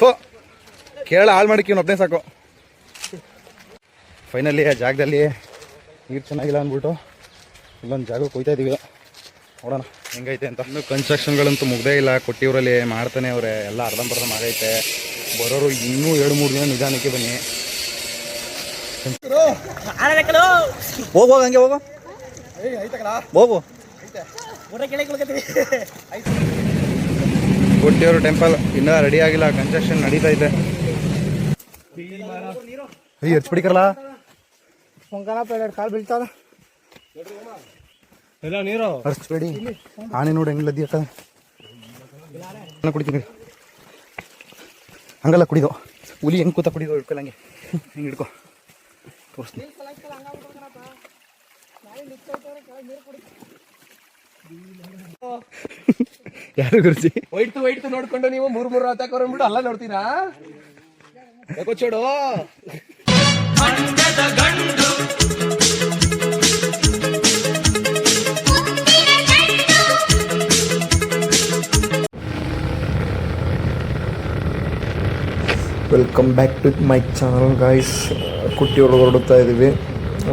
So Kerala ಹಾಳು ಮಾಡಿಕ್ಕಿವ್ನು ಒಬ್ಬನೇ ಸಾಕು. ಫೈನಲಿ ಆ ಜಾಗದಲ್ಲಿ ನೀರು ಚೆನ್ನಾಗಿಲ್ಲ ಅಂದ್ಬಿಟ್ಟು ಇಲ್ಲೊಂದು ಜಾಗಕ್ಕೆ ಹೋಗ್ತಾ ಇದ್ದೀವಿ. ನೋಡೋಣ ಹೆಂಗೈತೆ ಅಂತ. ಇನ್ನು ಕನ್ಸ್ಟ್ರಕ್ಷನ್ಗಳಂತೂ ಮುಗ್ದೇ ಇಲ್ಲ. ಕೊಟ್ಟಿಯೂರಲ್ಲಿ ಮಾಡ್ತಾನೆ ಅವರೇ, ಎಲ್ಲ ಅರ್ಧಂಬರ್ಧ ಆಗೈತೆ. ಬರೋರು ಇನ್ನೂ 2-3 ದಿನ ನಿಧಾನಕ್ಕೆ ಬನ್ನಿ. ಹೋಗು ಹಂಗೆ ಹೋಗು ಹೋಗು. ಕೊಟ್ಟಿಯೂರು ಟೆಂಪಲ್ ಇನ್ನೂ ರೆಡಿ ಆಗಿಲ್ಲ, ಕನ್ಸ್ಟ್ರಕ್ಷನ್ ನಡೀತಾ ಇದೆ. ಎರ್ಚ್ಬಿಡಿಕಲ್ಲ ಕಾಲು ಬೀಳ್ತಾವ ನೀರು ಹರ್ಚ್ಬೇಡಿ. ಆನೆ ನೋಡಿ ಹೆಂಗಿಲ್ಲದಿ ಕುಡಿತೀನಿ. ಹಂಗಲ್ಲ ಕುಡಿದು ಹುಲಿ ಹೆಂಗೆ ಕೂತ ಕುಡಿದು ಹಿಡ್ಕೊಲ್ಲಂಗೆ ಹಿಂಗೆ ಹಿಡ್ಕೊ ತೋರಿಸ್ತೀನಿ. ಯಾರು ಗುರುಜಿ ವೈಟ್ ನೋಡ್ಕೊಂಡು ನೀವು 3 ಹತ್ತಾಕೊಂಡ್ಬಿಟ್ಟು ಅಲ್ಲ ನೋಡ್ತೀರಾ ಯಾಕೋಚೋಡು. Welcome back to my channel guys. Kottiyoor ಹೊರಡುತ್ತಾ ಇದ್ದೀವಿ.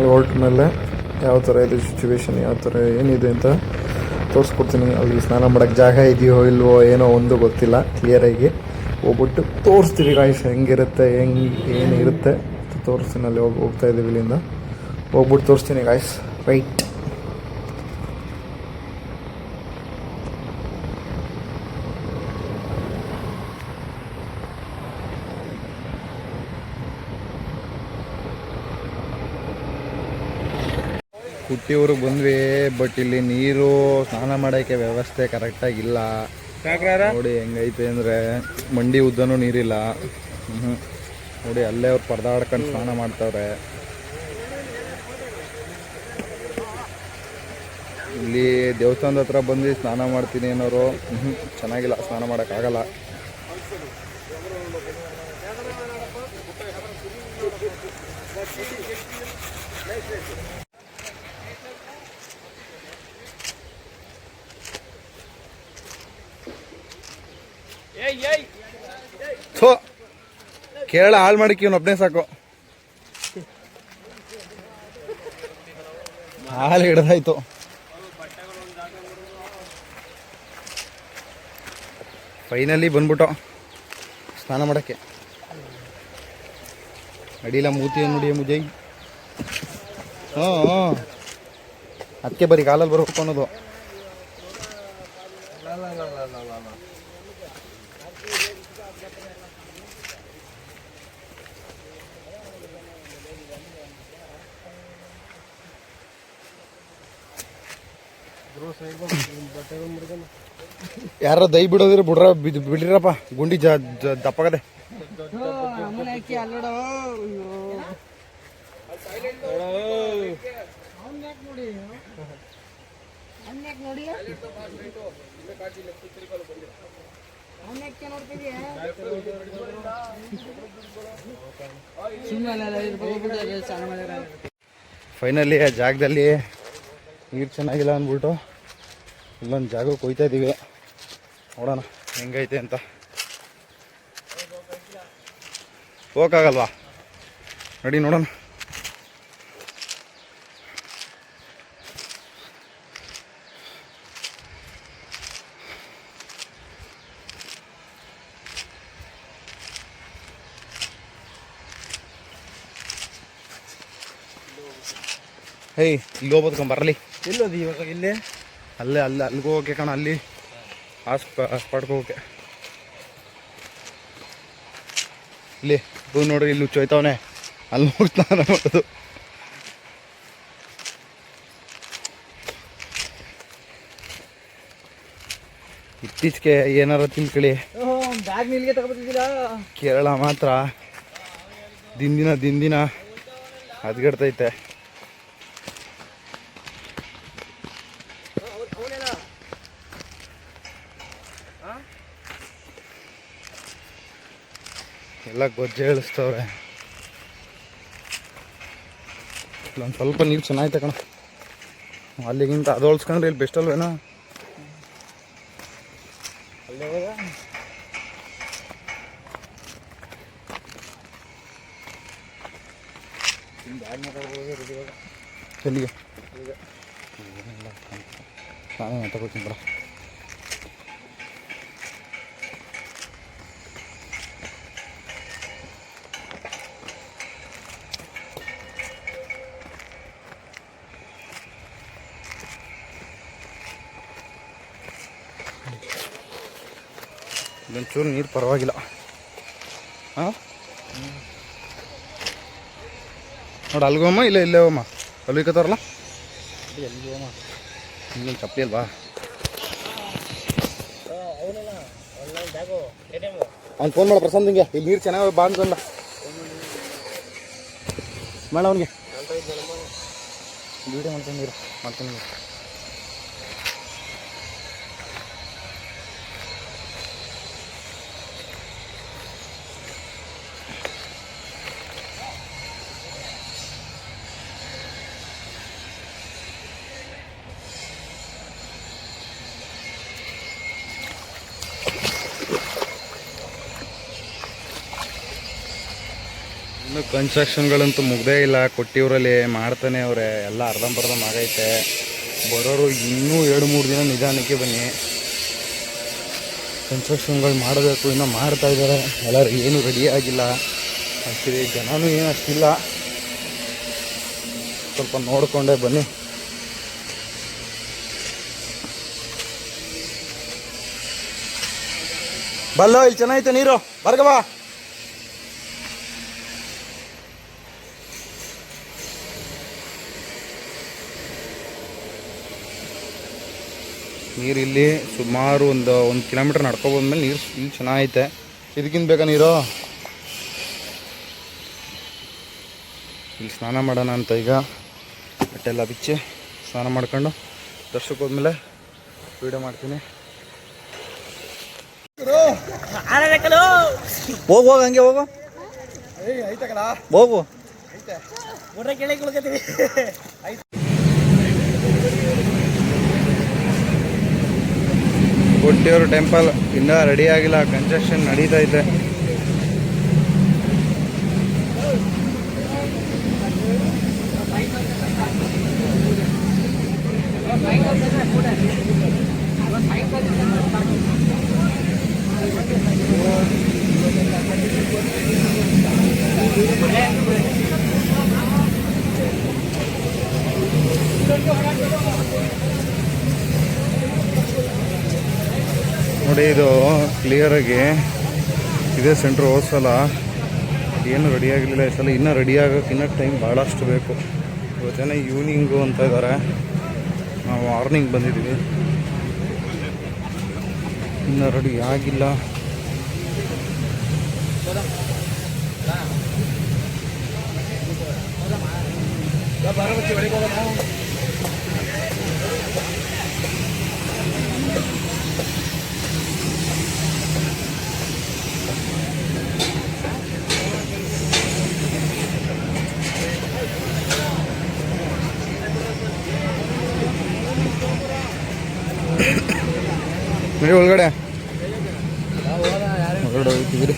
ಹೊರಟ ಮೇಲೆ ಯಾವ ಥರ ಇದೆ ಸಿಚುವೇಶನ್, ಯಾವ ಥರ ಏನಿದೆ ಅಂತ ತೋರಿಸ್ಕೊಡ್ತೀನಿ. ಅಲ್ಲಿ ಸ್ನಾನ ಮಾಡೋಕ್ಕೆ ಜಾಗ ಇದೆಯೋ ಇಲ್ವೋ ಏನೋ ಒಂದು ಗೊತ್ತಿಲ್ಲ. ಕ್ಲಿಯರಾಗಿ ಹೋಗ್ಬಿಟ್ಟು ತೋರಿಸ್ತೀವಿ ಗಾಯ್ಸ್, ಹೆಂಗಿರುತ್ತೆ ಏನಿರುತ್ತೆ ತೋರಿಸ್ತೀನಿ. ಅಲ್ಲಿ ಹೋಗ್ತಾ ಇದ್ದೀವಿ. ಇಲ್ಲಿಂದ ಹೋಗ್ಬಿಟ್ಟು ತೋರಿಸ್ತೀನಿ ಗಾಯ್ಸ್. ರೈಟ್. ಕೊಟ್ಟಿಯೂರಿಗೆ ಬಂದ್ವಿ, ಬಟ್ ಇಲ್ಲಿ ನೀರು ಸ್ನಾನ ಮಾಡೋಕ್ಕೆ ವ್ಯವಸ್ಥೆ ಕರೆಕ್ಟಾಗಿಲ್ಲ. ನೋಡಿ ಹೆಂಗೈತೆ ಅಂದರೆ ಮಂಡಿ ಉದ್ದನೂ ನೀರಿಲ್ಲ. ನೋಡಿ ಅಲ್ಲೇ ಅವ್ರು ಪರದಾಡ್ಕೊಂಡು ಸ್ನಾನ ಮಾಡ್ತಾವ್ರೆ. ಇಲ್ಲಿ ದೇವಸ್ಥಾನದ ಹತ್ರ ಬಂದು ಸ್ನಾನ ಮಾಡ್ತೀನಿ ಅನ್ನೋರು ಚೆನ್ನಾಗಿಲ್ಲ, ಸ್ನಾನ ಮಾಡೋಕ್ಕಾಗಲ್ಲ. ಸೊ ಕೇರಳ ಹಾಳು ಮಾಡಿಕ್ಕಿವ್ನು ಒಬ್ಬನೇ ಸಾಕು. ಹಾಲು ಹಿಡ್ದಾಯ್ತು. ಫೈನಲಿ ಬಂದ್ಬಿಟ್ಟು ಸ್ನಾನ ಮಾಡೋಕ್ಕೆ. ಅಡಿಲ್ಲ ಮೂತಿ ನೋಡಿ ಮುಜೈ. ಅದಕ್ಕೆ ಬರೀ ಕಾಲಲ್ಲಿ ಬರ್ಬೇಕು ಅನ್ನೋದು. ಯಾರ ದೈ ಬಿಡೋದಿರ ಬಿಡ್ರಿರಪ್ಪ, ಗುಂಡಿ ದಪ್ಪಗದೆ. ಫೈನಲಿ ಆ ಜಾಗದಲ್ಲಿ ನೀರು ಚೆನ್ನಾಗಿಲ್ಲ ಅಂದ್ಬಿಟ್ಟು ಇಲ್ಲೊಂದು ಜಾಗಕ್ಕೆ ಹೋಗ್ತಾ ಇದ್ದೀವಿ. ನೋಡೋಣ ಹೆಂಗೈತೆ ಅಂತ. ಹೋಗಕ್ಕಾಗಲ್ವಾ? ನಡಿ ನೋಡೋಣ. ಹೇಯ್ ಇಲ್ಲಿ ಹೋಗ್ಬೋದ್ಕೊಂಡ್ ಬರಲಿ. ಎಲ್ಲೋದು ಇವಾಗ? ಇಲ್ಲಿ ಅಲ್ಲಿಗೆ ಹೋಗಕ್ಕೆ ಕಣ, ಅಲ್ಲಿ ಆ ಸ್ಪಾಟ್ಗೆ ಹೋಗಕ್ಕೆ. ಇಲ್ಲಿ ನೋಡ್ರಿ, ಇಲ್ಲಿ ಹುಚ್ಚೋಯ್ತವನೆ, ಅಲ್ಲಿ ಹೋಗಿ ಸ್ನಾನ ಮಾಡೋದು. ಇತ್ತೀಚೆಗೆ ಏನಾರ ತಿಳ್ಕೊಳ್ಳಿ, ಕೇರಳ ಮಾತ್ರ ದಿನ ಹದ್ಗೆಡ್ತೈತೆ. ಎಲ್ಲ ಗೊಜ್ಜೆ ಇಳಿಸ್ತವ್ರೆ. ಇಲ್ಲೊಂದು ಸ್ವಲ್ಪ ನೀರು ಚೆನ್ನಾಯ್ತೆ ಕಣ, ಅಲ್ಲಿಗಿಂತ ಅದು ಹೋಲ್ಸ್ಕೊಂಡ್ರೆ ಇಲ್ಲಿ ಬೆಸ್ಟ್ ಅಲ್ವೇನೋ. ಎಲ್ಲಿಗೆ ನಾನೇ ತಗೋತೀನಿ ಬಿಡ. ಇದೊಂಚೂರು ನೀರು ಪರವಾಗಿಲ್ಲ. ಹಾಂ ನೋಡಿ ಅಲ್ಗೋಮ್ಮ ಇಲ್ಲ ಇಲ್ಲೇ ಹೋಮ್ಮ ಅಲ್ಲಿಕತ್ತಾರಲ್ಲ ಎಲ್ಲಿ ಹೋಮ್ಮ ಇನ್ನೊಂದು ಚಪ್ಪಲಿ ಅಲ್ವಾ ಅವ್ನು ಫೋನ್ ಮಾಡ ಪ್ರಶಾಂತ್ ಹಿಂಗೆ ಇಲ್ಲಿ ನೀರು ಚೆನ್ನಾಗಿ ಬಾ ಅಂತಂದ ಮಾಡ ಅವನಿಗೆ ವೀಡಿಯೋ ಮಾಡ್ಕೊಂಡು ನೀರು ಮಾಡ್ತೀನಿ. ಇನ್ನು ಕನ್ಸ್ಟ್ರಕ್ಷನ್ಗಳಂತೂ ಮುಗ್ದೇ ಇಲ್ಲ. ಕೊಟ್ಟಿಯೂರಲ್ಲಿ ಮಾಡ್ತಾನೆ ಅವರೇ, ಎಲ್ಲ ಅರ್ಧಂಬರ್ಧ ಆಗೈತೆ. ಬರೋರು ಇನ್ನೂ 2-3 ದಿನ ನಿಧಾನಕ್ಕೆ ಬನ್ನಿ. ಕನ್ಸ್ಟ್ರಕ್ಷನ್ಗಳು ಮಾಡಬೇಕು, ಇನ್ನೂ ಮಾಡ್ತಾ ಇದ್ದಾರೆ. ಎಲ್ಲ ಏನೂ ರೆಡಿ ಆಗಿಲ್ಲ. ಆ್ಯಕ್ಚುಲಿ ಜನನೂ ಏನು ಅಷ್ಟಿಲ್ಲ, ಸ್ವಲ್ಪ ನೋಡಿಕೊಂಡೇ ಬನ್ನಿ. ಬಲ್ಲೋ ಇಲ್ಲಿ ಚೆನ್ನಾಗೈತೆ ನೀರು, ಬರ್ಗವಾ. ನೀರು ಇಲ್ಲಿ ಸುಮಾರು ಒಂದು ಕಿಲೋಮೀಟ್ರ್ ನಡ್ಕೊಬಂದ್ಮೇಲೆ ನೀರು ಇಲ್ಲಿ ಚೆನ್ನಾಗೈತೆ. ಇದಕ್ಕಿಂತ ಬೇಕಾ ನೀರು? ಇಲ್ಲಿ ಸ್ನಾನ ಮಾಡೋಣ ಅಂತ ಈಗ ಬಟ್ಟೆಲ್ಲ ಬಿಚ್ಚಿ ಸ್ನಾನ ಮಾಡ್ಕೊಂಡು ದರ್ಶಕ್ಕೆ ಹೋದ್ಮೇಲೆ ವೀಡಿಯೋ ಮಾಡ್ತೀನಿ. ಹೋಗು ಹಂಗೆ ಹೋಗು ಹೋಗು. ಕೊಟ್ಟಿಯೂರು ಟೆಂಪಲ್ ಇನ್ನೂ ರೆಡಿ ಆಗಿಲ್ಲ, ಕನ್ಸ್ಟ್ರಕ್ಷನ್ ನಡೀತಾ ಇದೆ. ನೋಡಿ ಇದು ಕ್ಲಿಯರಾಗಿ ಇದೇ ಸೆಂಟ್ರ್. ಹೋದ್ಸಲ ಏನು ರೆಡಿ ಆಗಲಿಲ್ಲ, ಈ ಸಲ ಇನ್ನೂ ರೆಡಿ ಆಗೋಕ್ಕೆ ಇನ್ನೂ ಟೈಮ್ ಭಾಳಷ್ಟು ಬೇಕು. ಇವತ್ತೇನೋ ಈವ್ನಿಂಗು ಅಂತ ಇದ್ದಾರೆ, ನಾವು ಮಾರ್ನಿಂಗ್ ಬಂದಿದ್ದೀವಿ, ಇನ್ನೂ ರೆಡಿ ಆಗಿಲ್ಲ. ನೋಡಿ ಒಳಗಡೆ ಹೋಗ್ತೀವಿ.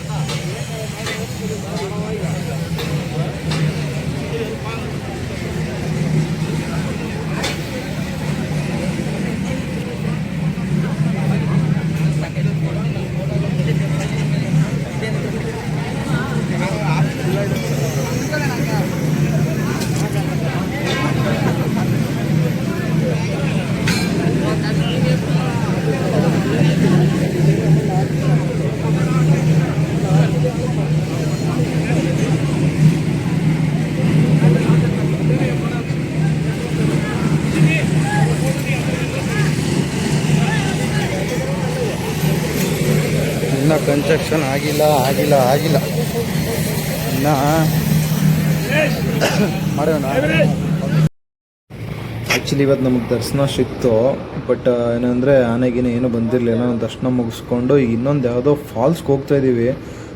ಇನ್ನೂ ಕನ್ಸ್ಟ್ರಕ್ಷನ್ ಆಗಿಲ್ಲ ಇನ್ನು ಮಾಡೋಣ. ಆ್ಯಕ್ಚುಲಿ ಇವತ್ತು ನಮಗೆ ದರ್ಶನ ಸಿಕ್ತು, ಬಟ್ ಏನಂದರೆ ಆನೆಗಿನೇ ಏನೂ ಬಂದಿರಲಿಲ್ಲ. ನಾವು ದರ್ಶನ ಮುಗಿಸ್ಕೊಂಡು ಇನ್ನೊಂದು ಯಾವುದೋ ಫಾಲ್ಸ್ಗೆ ಹೋಗ್ತಾ ಇದ್ದೀವಿ.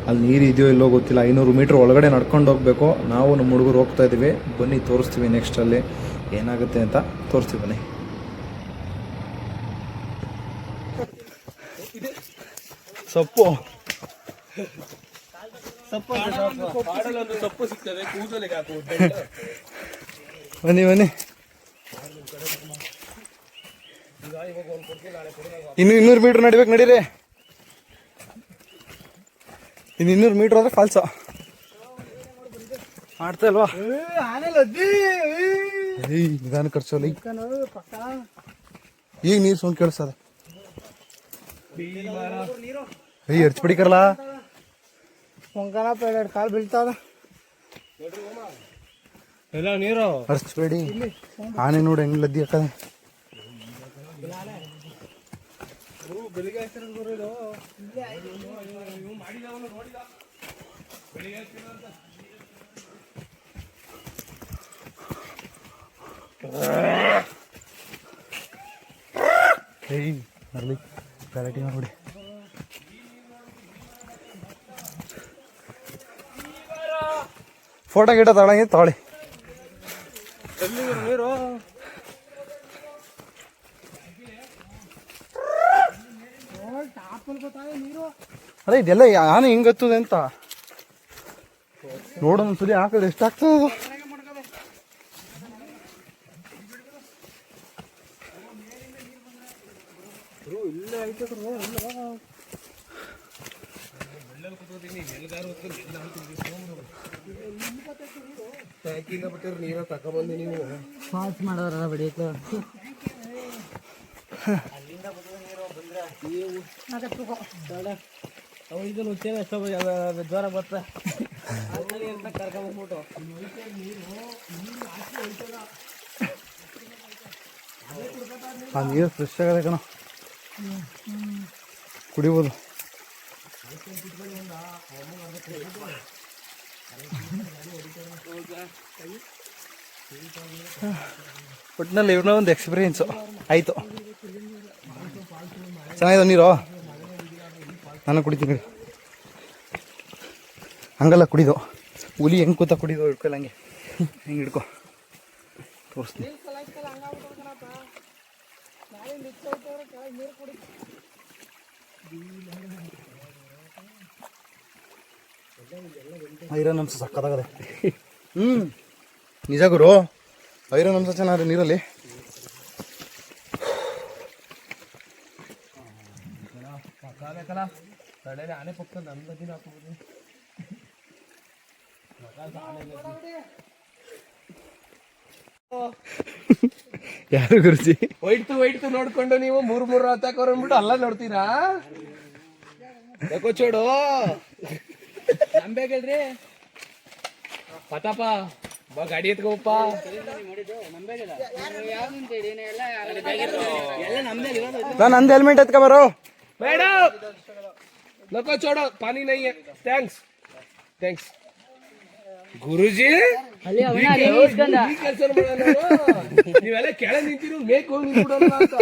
ಅಲ್ಲಿ ನೀರು ಇದೆಯೋ ಇಲ್ಲೋ ಗೊತ್ತಿಲ್ಲ. 500 ಮೀಟ್ರ್ ಒಳಗಡೆ ನಡ್ಕೊಂಡು ಹೋಗಬೇಕು. ನಾವು ನಮ್ಮ ಹುಡುಗರು ಹೋಗ್ತಾ ಇದ್ದೀವಿ. ಬನ್ನಿ ತೋರಿಸ್ತೀವಿ ನೆಕ್ಸ್ಟಲ್ಲಿ ಏನಾಗುತ್ತೆ ಅಂತ ತೋರಿಸ್ತೀವಿ. ಬನ್ನಿ. ಸೊಪ್ಪು ಕಾಡಲ್ಲೊಂದು ಸೊಪ್ಪು ಸಿಗ್ತದೆ, ಕೂದಲಿಗೆ ಹಾಕು. ಬನ್ನಿ ಬನ್ನಿ. ಇನ್ನು 200 ಮೀಟ್ರ್ ನಡಿಬೇಕು, ನಡೀರಿ. ಇನ್ನು 200 ಮೀಟ್ರ್ ಹೋದ್ರೆ ಫಾಲ್ಸು. ಮಾಡ್ತಾ ಇಲ್ವಾ? ನಿಧಾನ ಖರ್ಚಲ್ಲ. ಈಗ ನೀರು ಸೌಂಡ್ ಕೇಳಿಸ್ತದೆ. ಎರ್ಚ್ ಬಿಡಿಕರಲ್ಲ ಕಾಲು ಬೀಳ್ತಾವ. ಎಲ್ಲ ನೀರು ಹರ್ಚ್ಬೇಡಿ. ಆನೆ ನೋಡಿ ಹೆಂಗ್ ಲದ್ದಿ ಹಾಕದ. ಬರ್ಲಿ ಕ್ವಾಲಿಟಿ ನೋಡಿ. ಫೋಟೋ ಗಿಟ ತಗೊಳಂಗೆ ತಗೊಳ್ಳಿ. ನೀರು ಅದೇ ಇದೆಲ್ಲ ಆನೆ ಹಿಂಗ್ ಹತ್ತದ ಅಂತ ನೋಡೋಣ ಒಂದ್ಸಲಿ. ಹಾಕಿದ್ರೆ ಎಷ್ಟಾಗ್ತದೆ ಅದು? ನೀರ ತಕೊಂಡ್ಬಂದು ನೀವು ಫಾಲ್ಸ್ ಮಾಡೋರ ಬಿಡಿತ್ತು. ಜ್ವರ ಬರ್ತ ಕರ್ಕೊಂಡ್ಬಿಟ್ಟು ಆ ನೀರು ಫ್ರೆಶ್ ಆಗದೆ ಕಣ, ಕುಡಿಬೋದು. ಒಟ್ಟಿನಲ್ಲಿ ಇವ್ರನ್ನ ಒಂದು ಎಕ್ಸ್ಪೀರಿಯನ್ಸು ಆಯಿತು. ಚೆನ್ನಾಗಿದೆ ನೀರು. ನಾನು ಕುಡಿತೀನಿ. ಹಂಗಲ್ಲ ಕುಡಿದು, ಹುಲಿ ಹೆಂಗೆ ಕೂತ ಕುಡಿದು ಹಿಡ್ಕೊಲ್ಲ, ಹಂಗೆ ಹೆಂಗೆ ಹಿಡ್ಕೊ ತೋರಿಸ್ತೀನಿ. ಐರನ್ ಅಂಶ ಸಕ್ಕತ್ತಾಗದೆ. ನಿಜ ಗುರು, ಐರನ್ ಅಂಶ ಚೆನ್ನಾಗಿದೆ ನೀರಲ್ಲಿ. ಆನೆ ಪಕ್ಕ ನನ್ನ ಬದಿನ ಹಾಕ್ಬೋದು. ಯಾರು ಗುರುಜಿ? ವೈಟ್ ನೋಡ್ಕೊಂಡು ನೀವು 3 ಹತ್ತಾಕೋರ್ಬಿಟ್ಟು ಅಲ್ಲ ನೋಡ್ತೀರಾ? ಚೋಡು ನಂಬೇಕಲ್ರಿ ಪತಾಪ ಬಾ ಗಾಡಿ ಎತ್ಕೋಪ್ಪ. ನಂದು ಹೆಲ್ಮೆಟ್ ಎತ್ಕೊ ಬರೋ. ಬೇಡ ಲಕೋ ಚೋಡೋ, ಪಾನಿ ನೈ ಹೈ. ಥ್ಯಾಂಕ್ಸ್ ಗುರುಜಿ. ನೀವೆಲ್ಲ ಕೆಳ ನಿಂತಿರು, ಮೇಕ್ ಹೋಗಿ ನಿಂತ್ಬಿಡೋಣ ಅಂತ.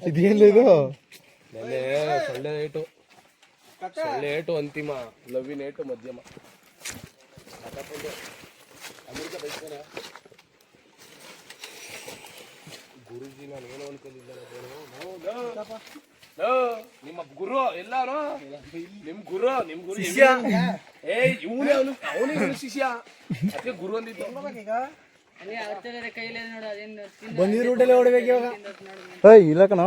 ಇದೇನಿಲ್ಲ ಇದು. ಸೊಳ್ಳೆ ಏಟು ಅಂತಿಮ, ಲವ್ವಿನ ಏಟು ಮಧ್ಯಮ. ಗುರುಜಿ ನಾನು ಏನೋ ಅನ್ಕೊಂಡಿದ್ದೆ. ನಿಮ್ಮ ಗುರು ಎಲ್ಲಾರು ನಿಮ್ ಗುರು ಶಿಷ್ಯ. ಇವನೇ ಅವನೇ ಶಿಷ್ಯ, ಅದಕ್ಕೆ ಗುರು ಅಂದಿದ್ದು. ಬಂದಿರೋ ರೂಟಲ್ಲಿ ಹೊಡ್ಬೇಕು ಇವಾಗ. ಇಲ್ಲ ಕಣ.